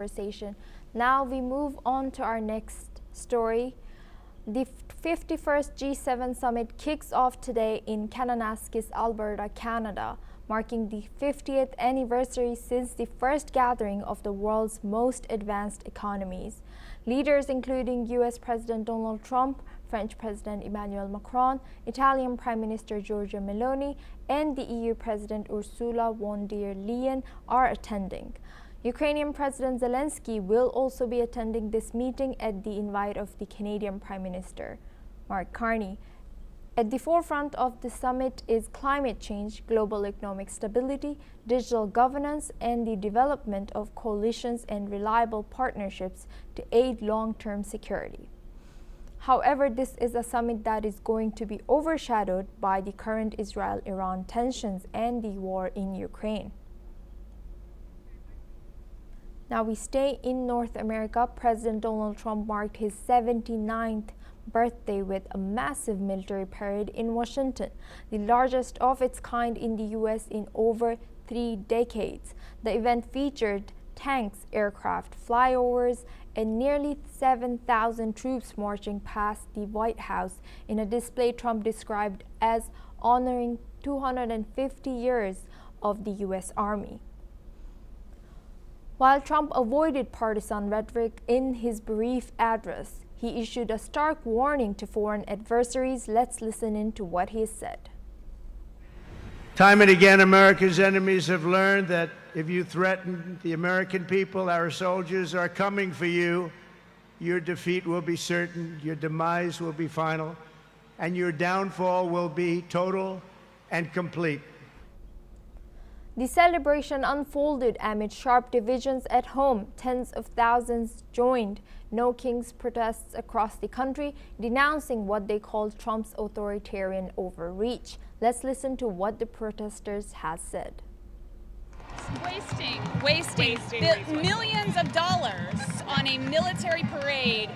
conversation. Now we move on to our next story. The 51st G7 summit kicks off today in Kananaskis, Alberta, Canada, marking the 50th anniversary since the first gathering of the world's most advanced economies. Leaders including US President Donald Trump, French President Emmanuel Macron, Italian Prime Minister Giorgia Meloni, and the EU President Ursula von der Leyen are attending. Ukrainian President Zelensky will also be attending this meeting at the invite of the Canadian Prime Minister, Mark Carney. At the forefront of the summit is climate change, global economic stability, digital governance, and the development of coalitions and reliable partnerships to aid long-term security. However, this is a summit that is going to be overshadowed by the current Israel-Iran tensions and the war in Ukraine. Now we stay in North America. President Donald Trump marked his 79th birthday with a massive military parade in Washington, the largest of its kind in the U.S. in over 3 decades. The event featured tanks, aircraft, flyovers, and nearly 7,000 troops marching past the White House in a display Trump described as honoring 250 years of the U.S. Army. While Trump avoided partisan rhetoric in his brief address, he issued a stark warning to foreign adversaries. Let's listen in to what he said. Time and again, America's enemies have learned that if you threaten the American people, our soldiers are coming for you. Your defeat will be certain, your demise will be final, and your downfall will be total and complete. The celebration unfolded amid sharp divisions at home. Tens of thousands joined No Kings protests across the country, denouncing what they called Trump's authoritarian overreach. Let's listen to what the protesters have said. Wasting millions of dollars on a military parade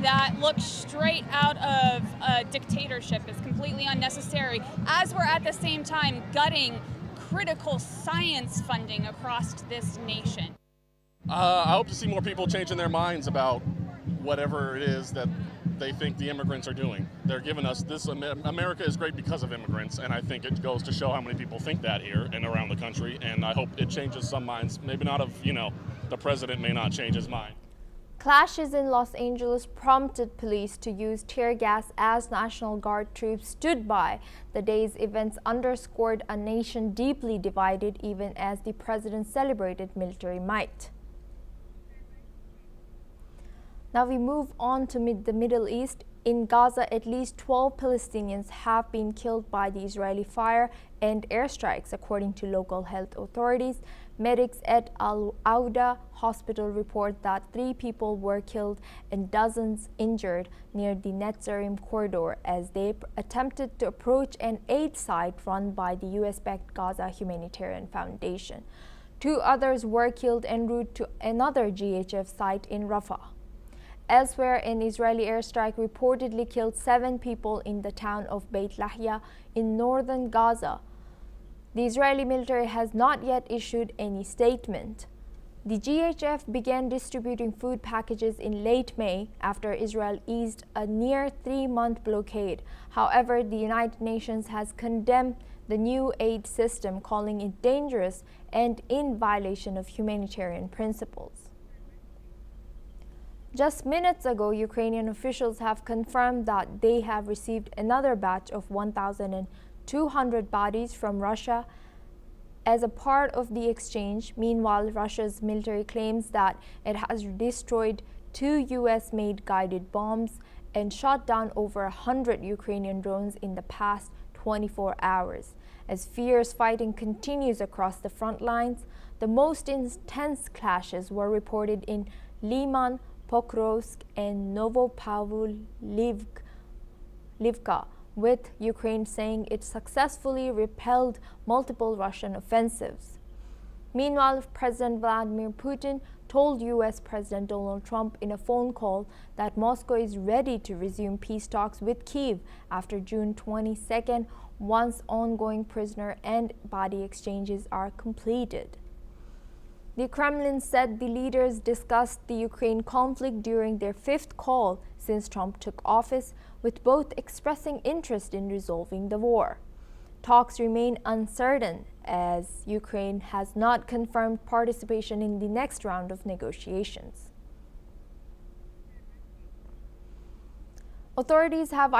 that looks straight out of a dictatorship is completely unnecessary, as we're at the same time gutting critical science funding across this nation. I hope to see more people changing their minds about whatever it is that they think the immigrants are doing. They're giving us this. America is great because of immigrants, and I think it goes to show how many people think that here and around the country, and I hope it changes some minds. Maybe not of, the president may not change his mind. Clashes in Los Angeles prompted police to use tear gas as National Guard troops stood by. The day's events underscored a nation deeply divided even as the president celebrated military might. Now we move on to the Middle East. In Gaza, at least 12 Palestinians have been killed by the Israeli fire and airstrikes, according to local health authorities. Medics at Al-Auda hospital report that 3 people were killed and dozens injured near the Netzarim corridor as they attempted to approach an aid site run by the US-backed Gaza Humanitarian Foundation. 2 others were killed en route to another GHF site in Rafah. Elsewhere, an Israeli airstrike reportedly killed 7 people in the town of Beit Lahia in northern Gaza. The Israeli military has not yet issued any statement. The GHF began distributing food packages in late May after Israel eased a near 3-month blockade. However, the United Nations has condemned the new aid system, calling it dangerous and in violation of humanitarian principles. Just minutes ago, Ukrainian officials have confirmed that they have received another batch of 1,200 bodies from Russia as a part of the exchange. Meanwhile, Russia's military claims that it has destroyed 2 US-made guided bombs and shot down over 100 Ukrainian drones in the past 24 hours. As fierce fighting continues across the front lines, the most intense clashes were reported in Liman, Pokrovsk, and Novopavlivka, with Ukraine saying it successfully repelled multiple Russian offensives. Meanwhile, President Vladimir Putin told US President Donald Trump in a phone call that Moscow is ready to resume peace talks with Kyiv after June 22nd, once ongoing prisoner and body exchanges are completed. The Kremlin said the leaders discussed the Ukraine conflict during their fifth call since Trump took office, with both expressing interest in resolving the war. Talks remain uncertain as Ukraine has not confirmed participation in the next round of negotiations. Authorities have